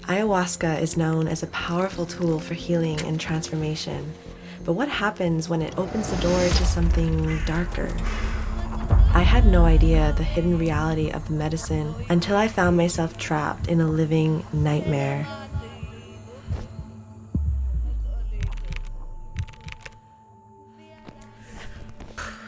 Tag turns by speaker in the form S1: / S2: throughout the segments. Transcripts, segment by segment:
S1: Ayahuasca is known as a powerful tool for healing and transformation. But what happens when it opens the door to something darker? I had no idea the hidden reality of the medicine until I found myself trapped in a living nightmare.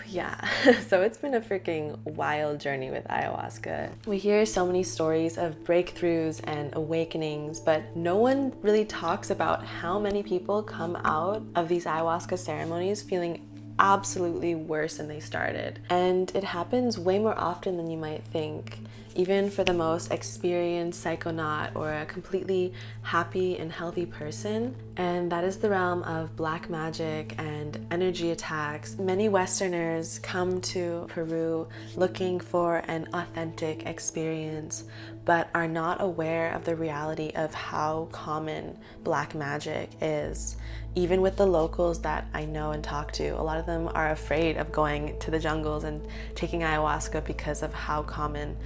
S1: Yeah, so it's been a freaking wild journey with ayahuasca. We hear so many stories of breakthroughs and awakenings, but no one really talks about how many people come out of these ayahuasca ceremonies feeling absolutely worse than they started. And it happens way more often than you might think, even for the most experienced psychonaut or a completely happy and healthy person. And that is the realm of black magic and energy attacks. Many Westerners come to Peru looking for an authentic experience, but are not aware of the reality of how common black magic is. Even with the locals that I know and talk to, a lot of them are afraid of going to the jungles and taking ayahuasca because of how common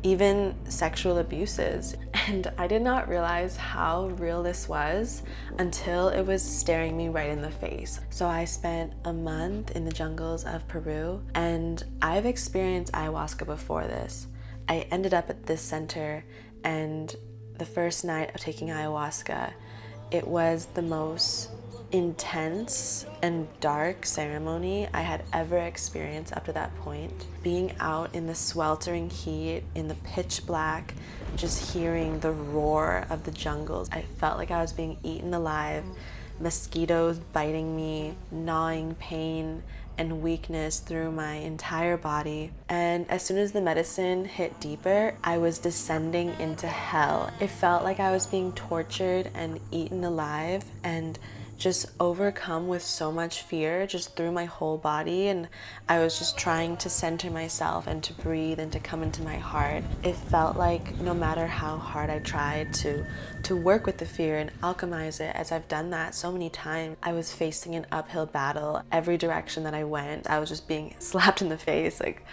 S1: even sexual abuses. And I did not realize how real this was until it was staring me right in the face. So I spent a month in the jungles of Peru, and I've experienced ayahuasca before this. I ended up at this center, and the first night of taking ayahuasca, it was the most intense and dark ceremony I had ever experienced up to that point. Being out in the sweltering heat, in the pitch black, just hearing the roar of the jungles, I felt like I was being eaten alive. Mosquitoes biting me, gnawing pain and weakness through my entire body. And as soon as the medicine hit deeper, I was descending into hell. It felt like I was being tortured and eaten alive and just overcome with so much fear just through my whole body. And I was just trying to center myself and to breathe and to come into my heart. It felt like no matter how hard I tried to work with the fear and alchemize it, as I've done that so many times, I was facing an uphill battle. Every direction that I went, I was just being slapped in the face, like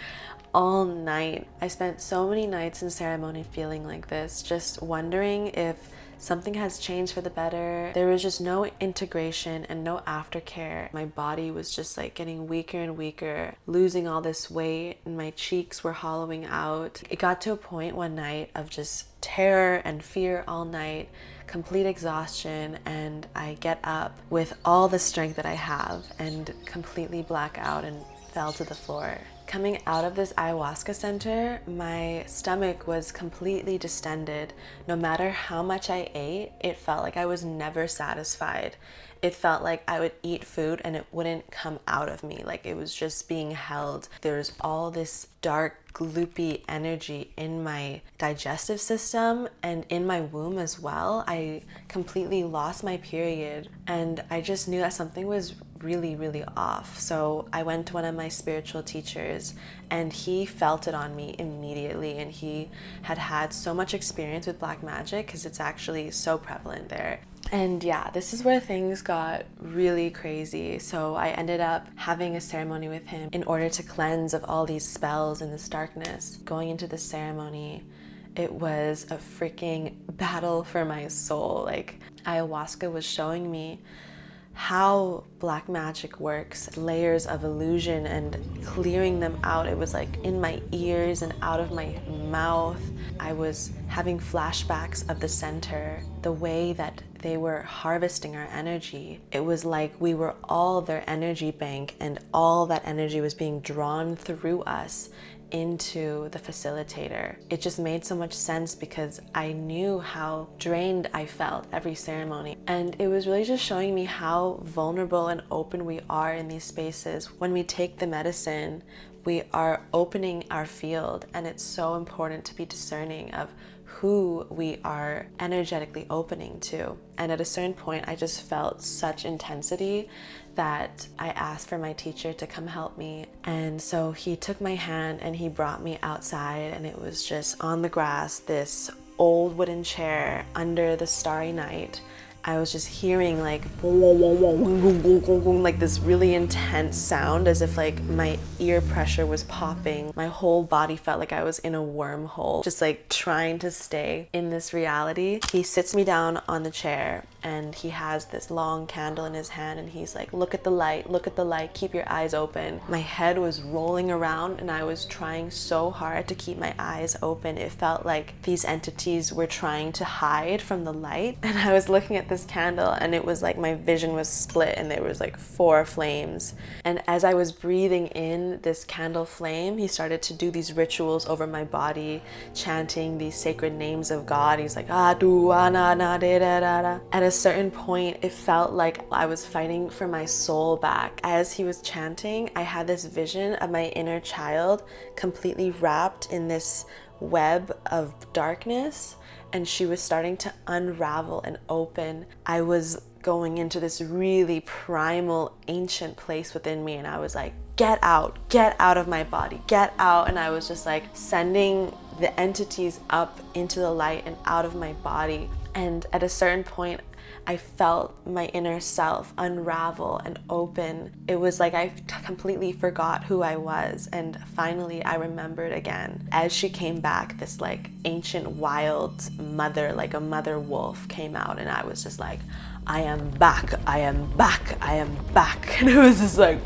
S1: all night. I spent so many nights in ceremony feeling like this, just wondering if something has changed for the better. There was just no integration and no aftercare. My body was just like getting weaker and weaker, losing all this weight, and my cheeks were hollowing out. It got to a point one night of just terror and fear all night, complete exhaustion, and I get up with all the strength that I have and completely black out and fell to the floor. Coming out of this ayahuasca center, my stomach was completely distended. No matter how much I ate, it felt like I was never satisfied. It felt like I would eat food and it wouldn't come out of me, like it was just being held. There's all this dark, gloopy energy in my digestive system and in my womb as well. I completely lost my period, and I just knew that something was really, really off. So I went to one of my spiritual teachers, and he felt it on me immediately, and he had had so much experience with black magic because it's actually so prevalent there. And yeah, this is where things got really crazy. So I ended up having a ceremony with him in order to cleanse of all these spells and this darkness. Going into the ceremony, it was a freaking battle for my soul. Like, ayahuasca was showing me how black magic works, layers of illusion, and clearing them out. It was like in my ears and out of my mouth. I was having flashbacks of the center, the way that they were harvesting our energy. It was like we were all their energy bank, and all that energy was being drawn through us into the facilitator. It just made so much sense because I knew how drained I felt every ceremony. And it was really just showing me how vulnerable and open we are in these spaces. When we take the medicine, we are opening our field, and it's so important to be discerning of who we are energetically opening to. And at a certain point, I just felt such intensity that I asked for my teacher to come help me. And so he took my hand and he brought me outside, and it was just on the grass, this old wooden chair under the starry night. I was just hearing like this really intense sound, as if like my ear pressure was popping. My whole body felt like I was in a wormhole, just like trying to stay in this reality. He sits me down on the chair and he has this long candle in his hand and he's like, look at the light, keep your eyes open. My head was rolling around and I was trying so hard to keep my eyes open. It felt like these entities were trying to hide from the light. And I was looking at this candle and it was like my vision was split and there was like 4 flames. And as I was breathing in this candle flame, he started to do these rituals over my body, chanting these sacred names of God. He's like, at a certain point, it felt like I was fighting for my soul back. As he was chanting, I had this vision of my inner child completely wrapped in this web of darkness, and she was starting to unravel and open. I was going into this really primal, ancient place within me, and I was like, get out of my body, get out. And I was just like sending the entities up into the light and out of my body. And at a certain point, I felt my inner self unravel and open. It was like I completely forgot who I was. And finally I remembered again. As she came back, this like ancient wild mother, like a mother wolf, came out, and I was just like, I am back, I am back, I am back. And it was just like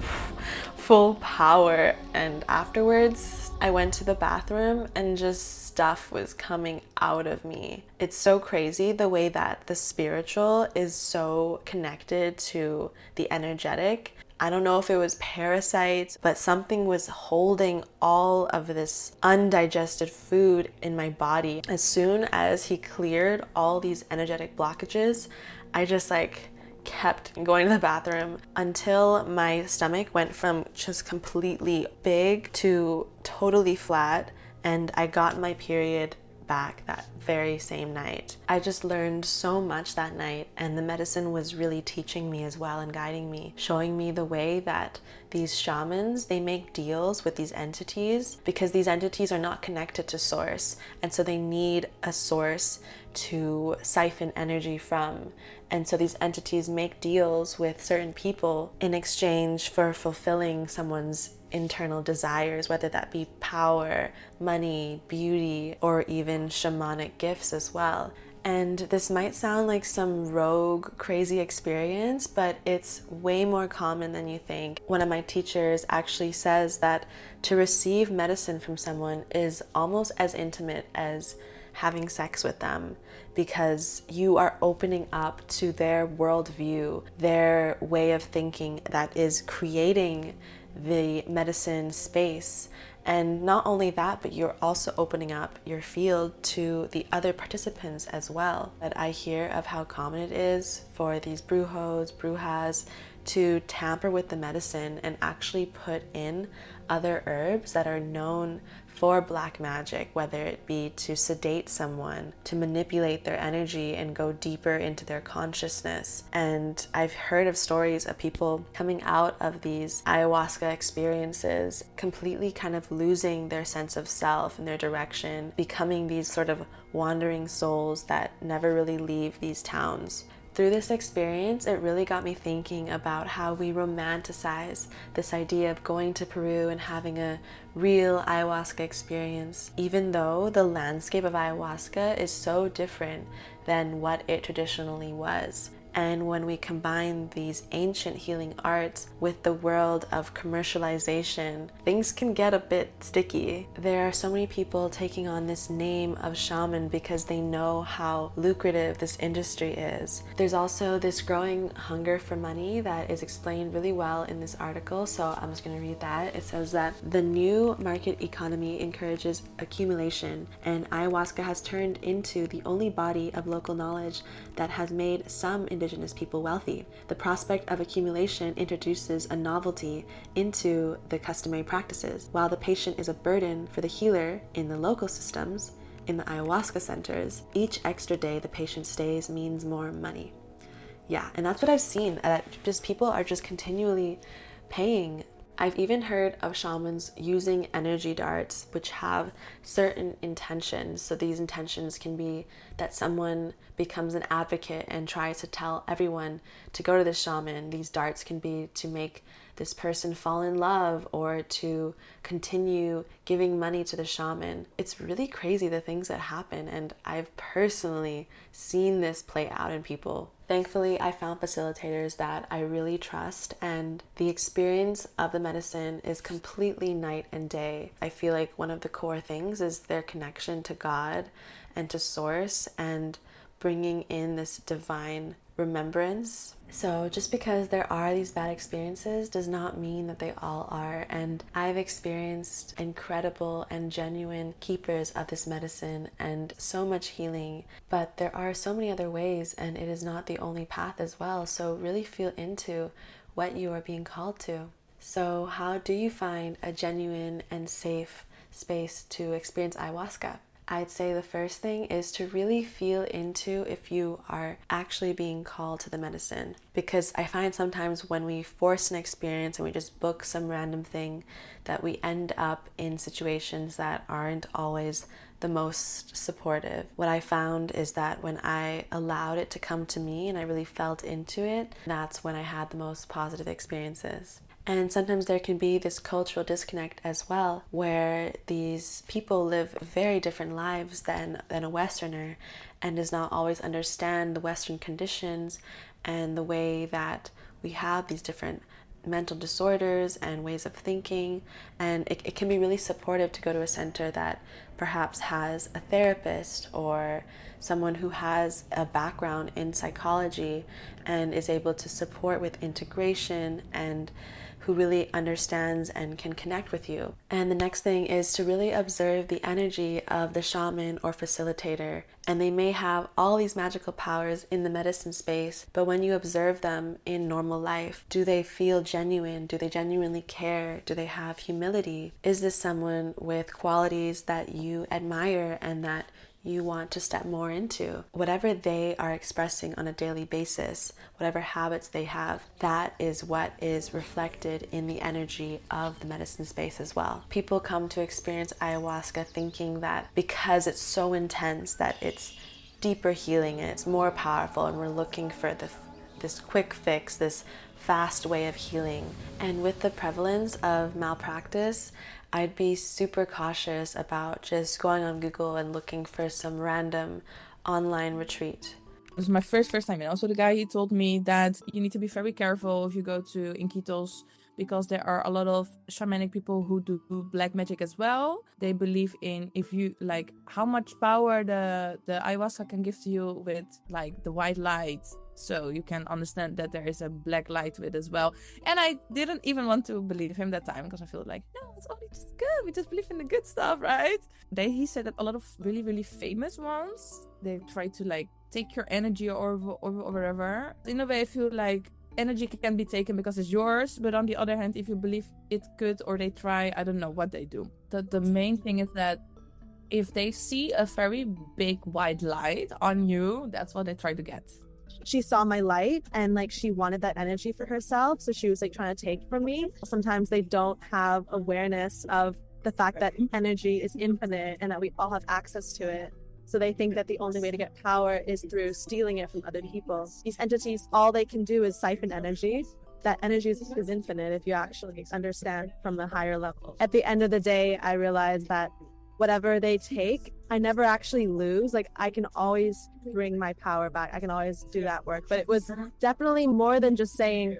S1: full power. And afterwards I went to the bathroom and just stuff was coming out of me. It's so crazy the way that the spiritual is so connected to the energetic. I don't know if it was parasites, but something was holding all of this undigested food in my body. As soon as he cleared all these energetic blockages, I just like kept going to the bathroom until my stomach went from just completely big to totally flat, and I got my period back that very same night. I just learned so much that night, and the medicine was really teaching me as well and guiding me, showing me the way that these shamans, they make deals with these entities because these entities are not connected to source, and so they need a source to siphon energy from. And so these entities make deals with certain people in exchange for fulfilling someone's internal desires, whether that be power, money, beauty, or even shamanic gifts as well. And this might sound like some rogue, crazy experience, but it's way more common than you think. One of my teachers actually says that to receive medicine from someone is almost as intimate as having sex with them, because you are opening up to their worldview, their way of thinking that is creating the medicine space. And not only that, but you're also opening up your field to the other participants as well. But I hear of how common it is for these brujos, brujas to tamper with the medicine and actually put in other herbs that are known for black magic, whether it be to sedate someone, to manipulate their energy and go deeper into their consciousness. And I've heard of stories of people coming out of these ayahuasca experiences completely kind of losing their sense of self and their direction, becoming these sort of wandering souls that never really leave these towns. Through this experience, it really got me thinking about how we romanticize this idea of going to Peru and having a real ayahuasca experience, even though the landscape of ayahuasca is so different than what it traditionally was. And when we combine these ancient healing arts with the world of commercialization, things can get a bit sticky. There are so many people taking on this name of shaman because they know how lucrative this industry is. There's also this growing hunger for money that is explained really well in this article, so I'm just going to read that. It says that the new market economy encourages accumulation, and ayahuasca has turned into the only body of local knowledge that has made some indigenous people wealthy. The prospect of accumulation introduces a novelty into the customary practices. While the patient is a burden for the healer in the local systems, in the ayahuasca centers, each extra day the patient stays means more money. Yeah, and that's what I've seen, that just people are just continually paying I've even heard of shamans using energy darts, which have certain intentions. So these intentions can be that someone becomes an advocate and tries to tell everyone to go to the shaman. These darts can be to make this person fall in love or to continue giving money to the shaman. It's really crazy the things that happen, and I've personally seen this play out in people. Thankfully, I found facilitators that I really trust, and the experience of the medicine is completely night and day. I feel like one of the core things is their connection to God and to Source, and bringing in this divine remembrance. So just because there are these bad experiences does not mean that they all are. And I've experienced incredible and genuine keepers of this medicine and so much healing. But there are so many other ways, and it is not the only path as well. So really feel into what you are being called to. So how do you find a genuine and safe space to experience ayahuasca? I'd say the first thing is to really feel into if you are actually being called to the medicine. Because I find sometimes when we force an experience and we just book some random thing, that we end up in situations that aren't always the most supportive. What I found is that when I allowed it to come to me and I really felt into it, that's when I had the most positive experiences. And sometimes there can be this cultural disconnect as well, where these people live very different lives than a Westerner, and does not always understand the Western conditions and the way that we have these different mental disorders and ways of thinking. And it can be really supportive to go to a center that perhaps has a therapist or someone who has a background in psychology and is able to support with integration, and who really understands and can connect with you. And the next thing is to really observe the energy of the shaman or facilitator. And they may have all these magical powers in the medicine space, but when you observe them in normal life, do they feel genuine? Do they genuinely care? Do they have humility? Is this someone with qualities that you admire and that you want to step more into? Whatever they are expressing on a daily basis, whatever habits they have, that is what is reflected in the energy of the medicine space as well. People come to experience ayahuasca thinking that because it's so intense that it's deeper healing and it's more powerful, and we're looking for this quick fix, this fast way of healing. And with the prevalence of malpractice, I'd be super cautious about just going on Google and looking for some random online retreat.
S2: It was my first time. And also the guy, he told me that you need to be very careful if you go to Inquitos, because there are a lot of shamanic people who do black magic as well. They believe in, if you like, how much power the ayahuasca can give to you with like the white light. So you can understand that there is a black light with as well. And I didn't even want to believe him that time, because I feel like, no, it's only just good. We just believe in the good stuff, right? He said that a lot of really, really famous ones, they try to like take your energy or whatever. In a way, I feel like energy can be taken because it's yours, but on the other hand, if you believe it could, or they try, I don't know what they do. The main thing is that if they see a very big white light on you, that's what they try to get.
S3: She saw my light and like she wanted that energy for herself, so she was like trying to take from me. Sometimes they don't have awareness of the fact that energy is infinite and that we all have access to it. So they think that the only way to get power is through stealing it from other people. These entities, all they can do is siphon energy. That energy is infinite if you actually understand from the higher level. At the end of the day, I realized that whatever they take, I never actually lose. Like, I can always bring my power back. I can always do that work. But it was definitely more than just saying,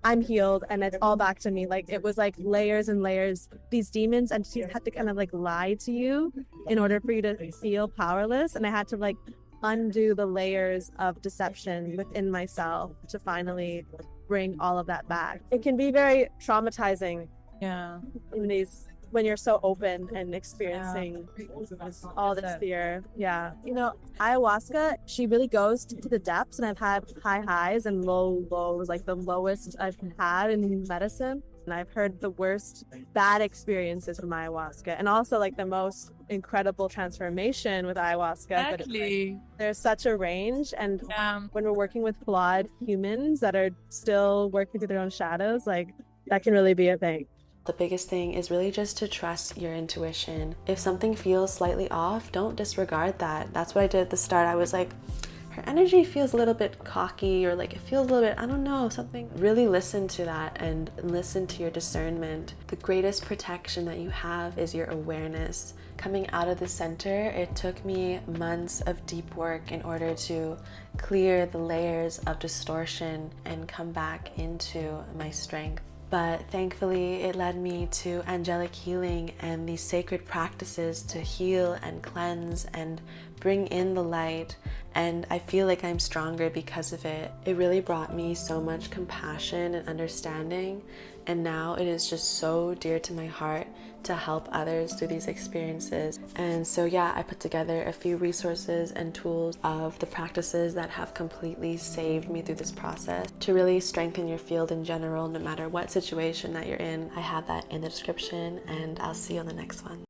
S3: I'm healed and it's all back to me. Like, it was like layers and layers. These demons, entities had to kind of like lie to you in order for you to feel powerless. And I had to like undo the layers of deception within myself to finally bring all of that back. It can be very traumatizing.
S2: Yeah.
S3: When you're so open and experiencing all this fear. Yeah. You know, ayahuasca, she really goes to the depths, and I've had high highs and low lows, like the lowest I've had in medicine. And I've heard the worst bad experiences from ayahuasca, and also like the most incredible transformation with ayahuasca.
S2: Exactly.
S3: But there's such a range. And when we're working with flawed humans that are still working through their own shadows, like that can really be a thing.
S1: The biggest thing is really just to trust your intuition. If something feels slightly off, don't disregard that. That's what I did at the start. I was like, her energy feels a little bit cocky, or like it feels a little bit, I don't know, something. Really listen to that and listen to your discernment. The greatest protection that you have is your awareness. Coming out of the center, it took me months of deep work in order to clear the layers of distortion and come back into my strength. But thankfully, it led me to angelic healing and these sacred practices to heal and cleanse and bring in the light. And I feel like I'm stronger because of it. It really brought me so much compassion and understanding. And now it is just so dear to my heart to help others through these experiences. And so yeah, I put together a few resources and tools of the practices that have completely saved me through this process to really strengthen your field in general, no matter what situation that you're in. I have that in the description, and I'll see you on the next one.